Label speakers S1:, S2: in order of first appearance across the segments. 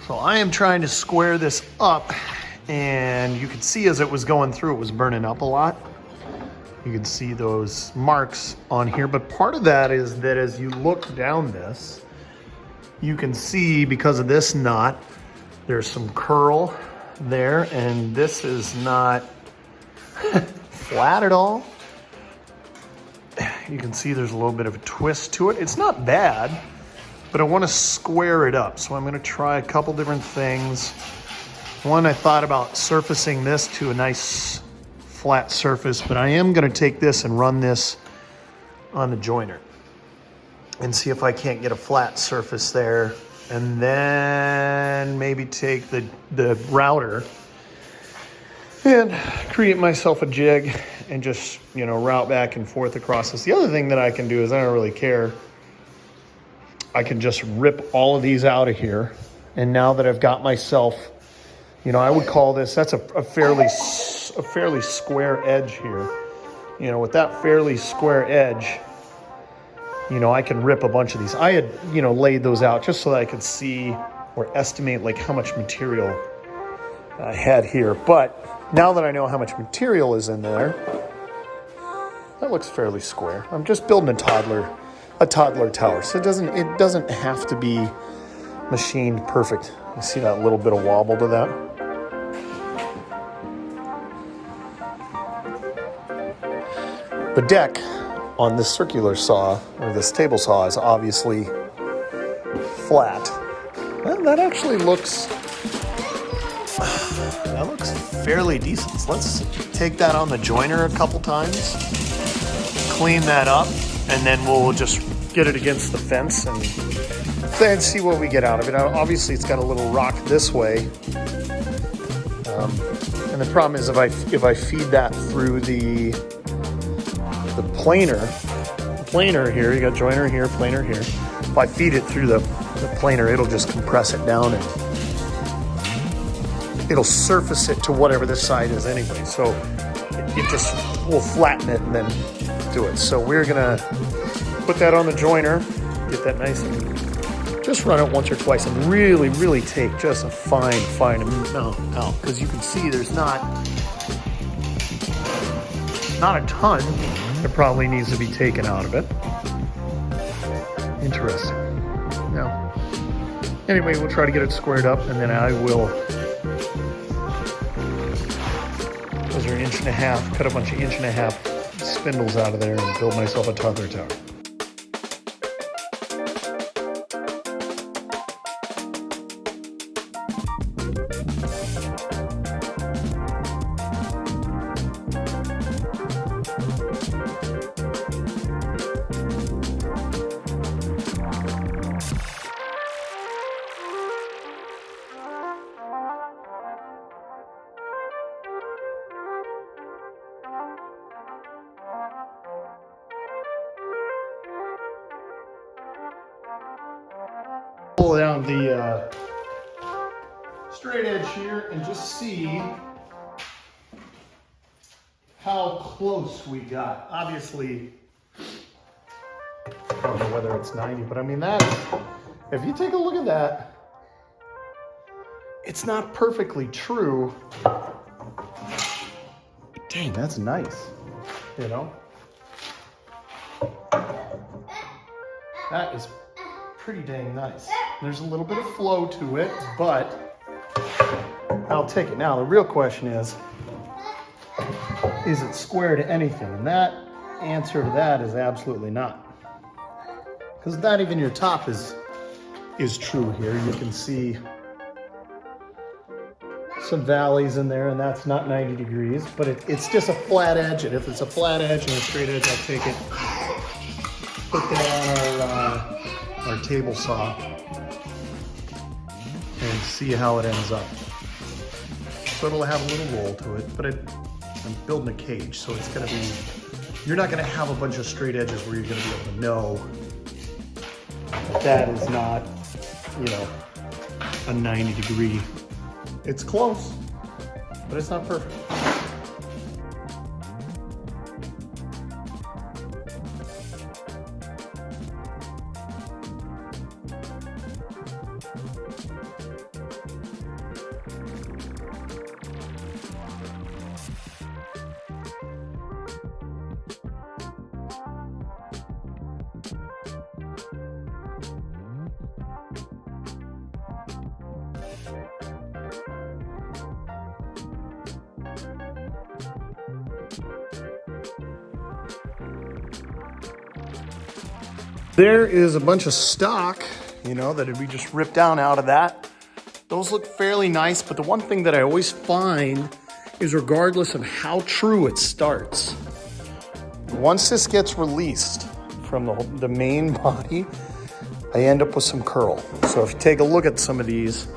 S1: So I am trying to square this up, and you could see as it was going through, it was burning up a lot. You can see those marks on here, but part of that is that as you look down this, you can see because of this knot, there's some curl there, and this is not flat at all. You can see there's a little bit of a twist to it. It's not bad, but I want to square it up. So I'm going to try a couple different things. One, I thought about surfacing this to a nice flat surface, but I am going to take this and run this on the joiner and see if I can't get a flat surface there. And then maybe take the router and create myself a jig and just, you know, route back and forth across this. The other thing that I can do is I don't really care. I can just rip all of these out of here. And now that I've got myself, you know, I would call this, that's a fairly square edge here. You know, with that fairly square edge, you know, I can rip a bunch of these. I had, you know, laid those out just so that I could see or estimate like how much material I had here. But now that I know how much material is in there, that looks fairly square. I'm just building a toddler tower. So it doesn't have to be machined perfect. You see that little bit of wobble to that? The deck on this circular saw, or this table saw, is obviously flat. That actually looks fairly decent. So let's take that on the joiner a couple times, clean that up, and then we'll just get it against the fence and then see what we get out of it. Obviously, it's got a little rock this way. And the problem is if I feed that through the planer here, you got joiner here, planer here. If I feed it through the planer, it'll just compress it down and it'll surface it to whatever this side is anyway. So it just will flatten it and then do it. So we're gonna put that on the joiner, get that nice and just run it once or twice and really, really take just a fine amount out, because you can see there's not a ton that probably needs to be taken out of it. Interesting. Now, anyway, we'll try to get it squared up, and then I will, those are 1.5 inch, cut a bunch of 1.5 inch spindles out of there and build myself a toddler tower. Pull down the straight edge here and just see how close we got. Obviously, I don't know whether it's 90, but I mean that, if you take a look at that, it's not perfectly true. Dang, that's nice, you know? That is pretty dang nice. There's a little bit of flow to it, but I'll take it. Now, the real question is it square to anything? And that answer to that is absolutely not. Because not even your top is true here. You can see some valleys in there, and that's not 90 degrees, but it's just a flat edge. And if it's a flat edge and a straight edge, I'll take it, put that on our table saw and see how it ends up. So it'll have a little roll to it, but I'm building a cage, so it's gonna be, you're not gonna have a bunch of straight edges where you're gonna be able to know that is not, you know, a 90 degree. It's close, but it's not perfect. There is a bunch of stock, you know, that we just ripped down out of that. Those look fairly nice, but the one thing that I always find is regardless of how true it starts, once this gets released from the main body, I end up with some curl. So if you take a look at some of these,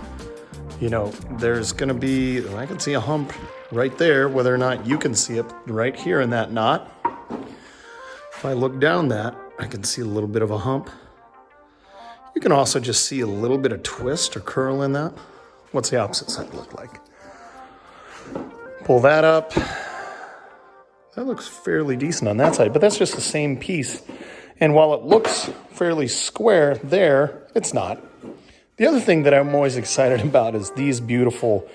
S1: you know, there's gonna be, I can see a hump right there, whether or not you can see it right here in that knot. If I look down that, I can see a little bit of a hump. You can also just see a little bit of twist or curl in that. What's the opposite side look like? Pull that up. That looks fairly decent on that side, but that's just the same piece. And while it looks fairly square there, it's not. The other thing that I'm always excited about is these beautiful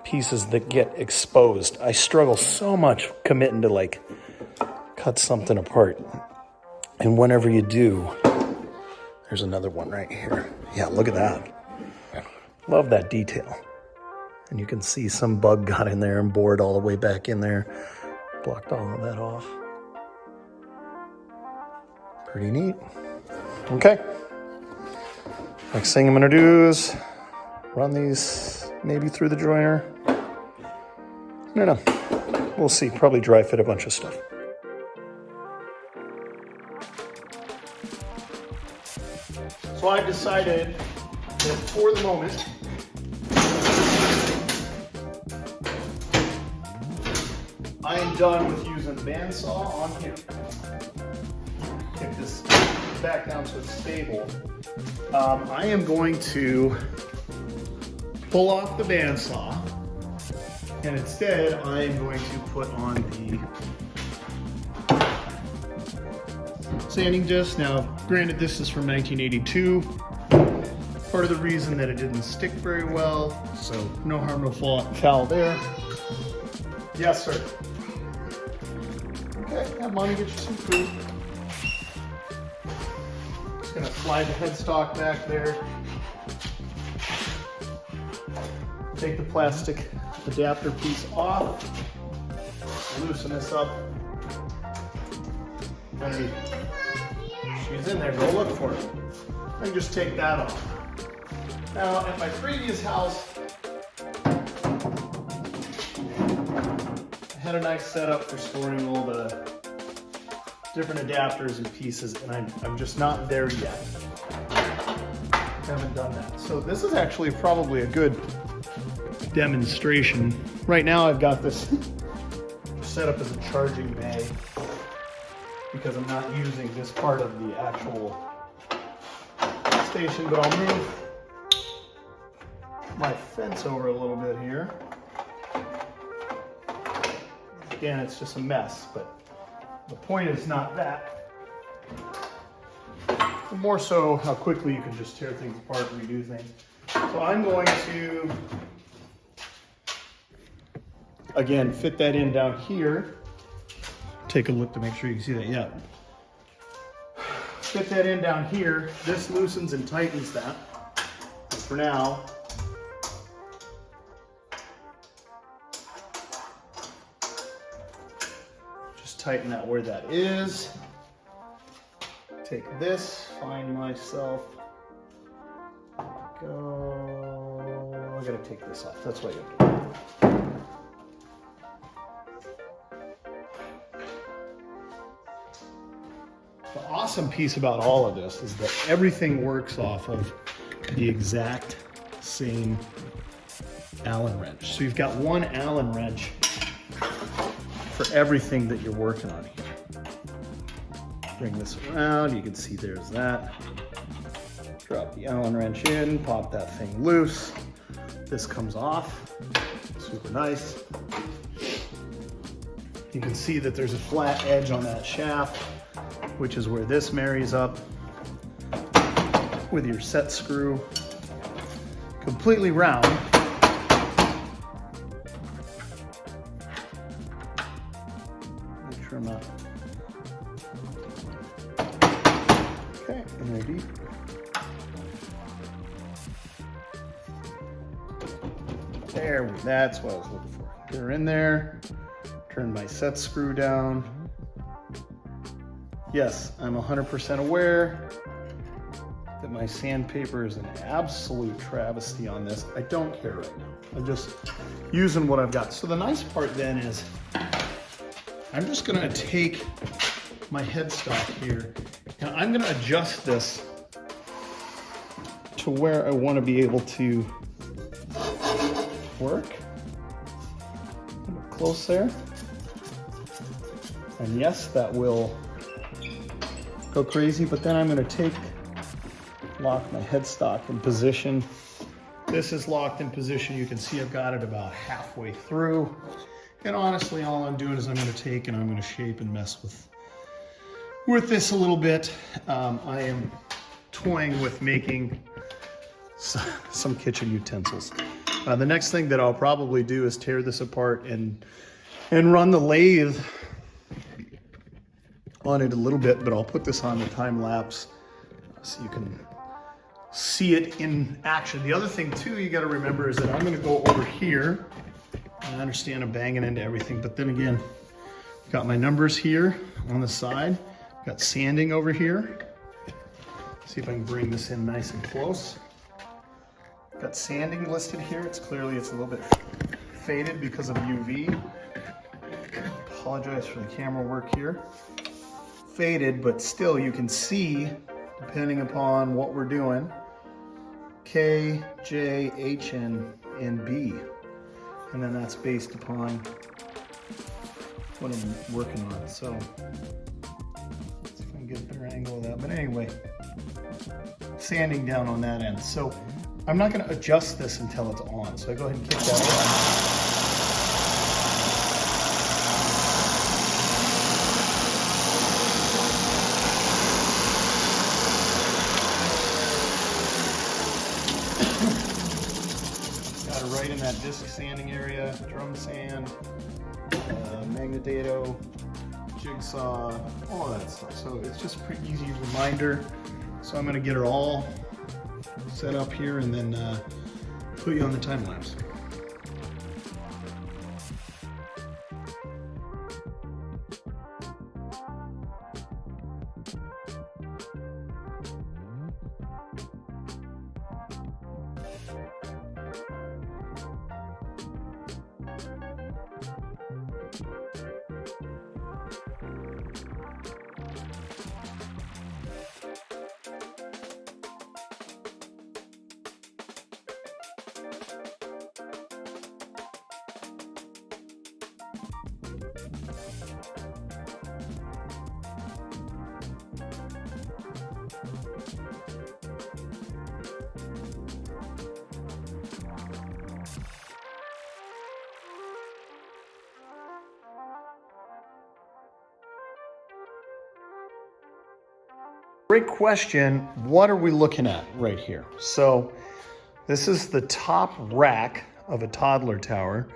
S1: pieces that get exposed. I struggle so much committing to like cut something apart. And whenever you do, there's another one right here. Yeah, look at that. Love that detail. And you can see some bug got in there and bored all the way back in there. Blocked all of that off. Pretty neat. Okay. Next thing I'm gonna do is run these maybe through the joiner. I don't know. We'll see. Probably dry fit a bunch of stuff. So I've decided that for the moment, I am done with using the bandsaw on here. Get this back down so it's stable. I am going to pull off the bandsaw, and instead I am going to put on the sanding disc. Now, granted, this is from 1982. Part of the reason that it didn't stick very well, so no harm, no foul there. Yes, sir. Okay, have money, get you some food. Just gonna slide the headstock back there. Take the plastic adapter piece off. Loosen this up. Underneath. She's in there, go look for her. And just take that off. Now, at my previous house, I had a nice setup for storing all the different adapters and pieces, and I'm just not there yet. Haven't done that. So this is actually probably a good demonstration. Right now I've got this set up as a charging bay because I'm not using this part of the actual station, but I'll move my fence over a little bit here. Again, it's just a mess, but the point is not that. But more so how quickly you can just tear things apart and redo things. So I'm going to, again, fit that in down here. Take a look to make sure you can see that. Yeah. Fit that in down here. This loosens and tightens that. for now, just tighten that where that is. Take this, find myself. Go. I gotta take this off. That's what you do. The awesome piece about all of this is that everything works off of the exact same Allen wrench. So you've got one Allen wrench for everything that you're working on here. Bring this around, you can see there's that. Drop the Allen wrench in, pop that thing loose. This comes off, super nice. You can see that there's a flat edge on that shaft, which is where this marries up with your set screw. Completely round. Make sure I'm not. Okay, in there deep. There, that's what I was looking for. They're in there. Turn my set screw down. Yes, I'm 100% aware that my sandpaper is an absolute travesty on this. I don't care right now. I'm just using what I've got. So the nice part then is I'm just gonna take my headstock here and I'm gonna adjust this to where I wanna be able to work. Close there. And yes, that will go crazy, but then I'm gonna lock my headstock in position. This is locked in position. You can see I've got it about halfway through. And honestly, all I'm doing is I'm gonna take and I'm gonna shape and mess with this a little bit. I am toying with making some kitchen utensils. The next thing that I'll probably do is tear this apart and run the lathe on it a little bit, but I'll put this on the time lapse so you can see it in action. The other thing too you gotta remember is that I'm gonna go over here. I understand I'm banging into everything, but then again, got my numbers here on the side, got sanding over here. See if I can bring this in nice and close. Got sanding listed here. It's a little bit faded because of UV. Apologize for the camera work here. Faded, but still you can see, depending upon what we're doing, K, J, H, and B. And then that's based upon what I'm working on. So, let's see if I can get a better angle of that. But anyway, sanding down on that end. So, I'm not going to adjust this until it's on. So I go ahead and kick that on. Right in that disc sanding area, drum sand, magnetado, jigsaw, all of that stuff. So it's just a pretty easy reminder. So I'm going to get her all set up here and then put you on the time lapse. Great question. What are we looking at right here? So this is the top rack of a Toddler tower.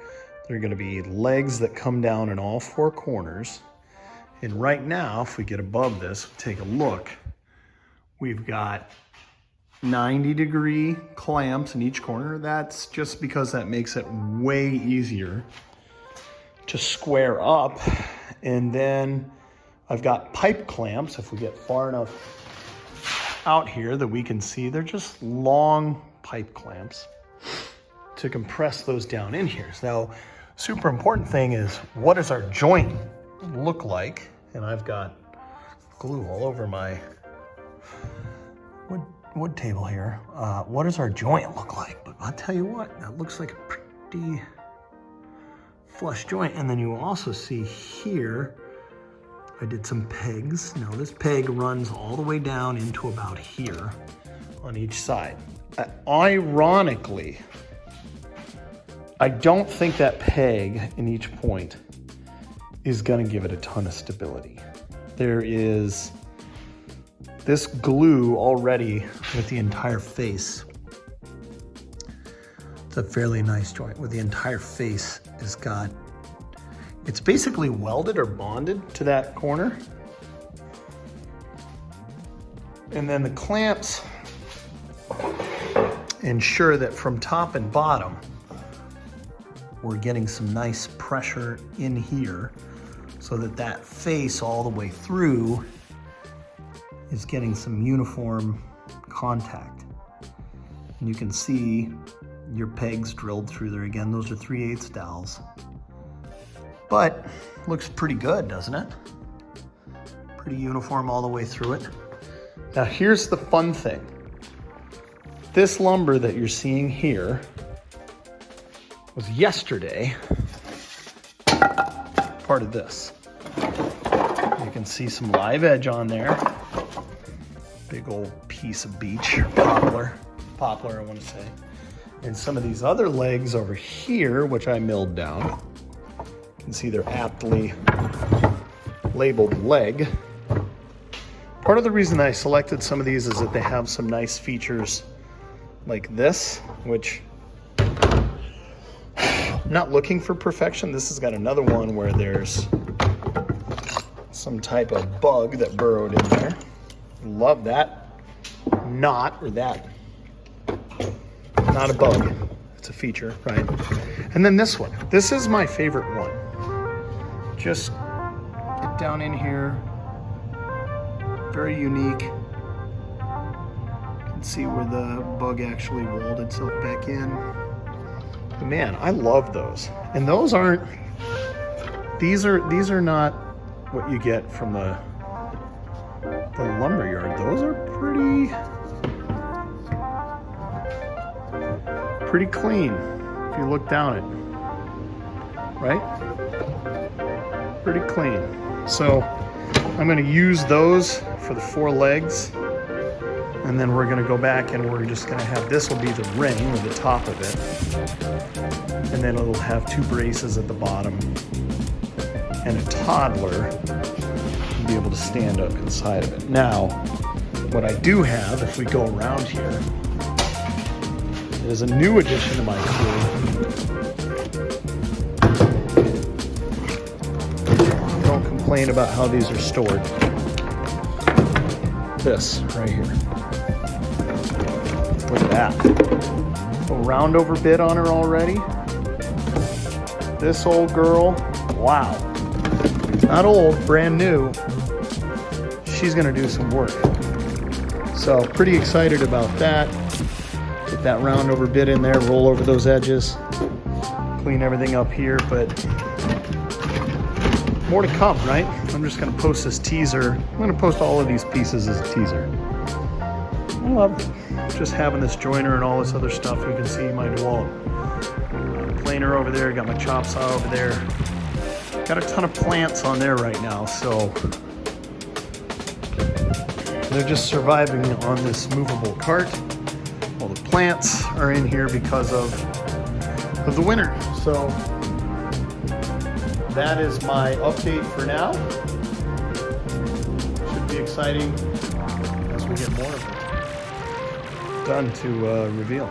S1: There are going to be legs that come down in all four corners. And right now, if we get above this, take a look, we've got 90-degree clamps in each corner. That's just because that makes it way easier to square up. And then I've got pipe clamps. If we get far enough out here that we can see, they're just long pipe clamps to compress those down in here. So super important thing is, what does our joint look like? And I've got glue all over my wood table here. What does our joint look like? But I'll tell you what, that looks like a pretty flush joint. And then you also see here, I did some pegs. Now this peg runs all the way down into about here on each side. Ironically, I don't think that peg in each point is gonna give it a ton of stability. There is this glue already with the entire face. It's a fairly nice joint with the entire face has got, it's basically welded or bonded to that corner. And then the clamps ensure that from top and bottom, we're getting some nice pressure in here so that that face all the way through is getting some uniform contact. And you can see your pegs drilled through there. Again, those are 3/8 dowels. But looks pretty good, doesn't it? Pretty uniform all the way through it. Now here's the fun thing. This lumber that you're seeing here was yesterday part of this. You can see some live edge on there. Big old piece of beech or poplar I want to say. And some of these other legs over here, which I milled down. You can see they're aptly labeled leg. Part of the reason I selected some of these is that they have some nice features like this, which I'm not looking for perfection. This has got another one where there's some type of bug that burrowed in there. Love that knot, or that, not a bug, it's a feature, right? And then this one, this is my favorite one. Just get down in here, very unique. You can see where the bug actually walled itself back in. But man, I love those. And those aren't, these are not what you get from the lumber yard. Those are pretty clean if you look down it, right? Pretty clean. So I'm gonna use those for the 4 legs, and then we're gonna go back and we're just gonna have, this will be the ring or the top of it, and then it'll have 2 braces at the bottom and a toddler to be able to stand up inside of it. Now, what I do have, if we go around here, is a new addition to my crew. Don't complain about how these are stored. This right here. Look at that. A round over bit on her already. This old girl, wow. Not old, brand new. She's gonna do some work. So pretty excited about that. Get that round over bit in there, roll over those edges, clean everything up here, but more to come, right? I'm just gonna post this teaser. I'm gonna post all of these pieces as a teaser. I love just having this joiner and all this other stuff. You can see my DeWalt planer over there, got my chop saw over there. Got a ton of plants on there right now, so they're just surviving on this movable cart. All the plants are in here because of the winter. So that is my update for now. Should be exciting as we get more of it done to reveal.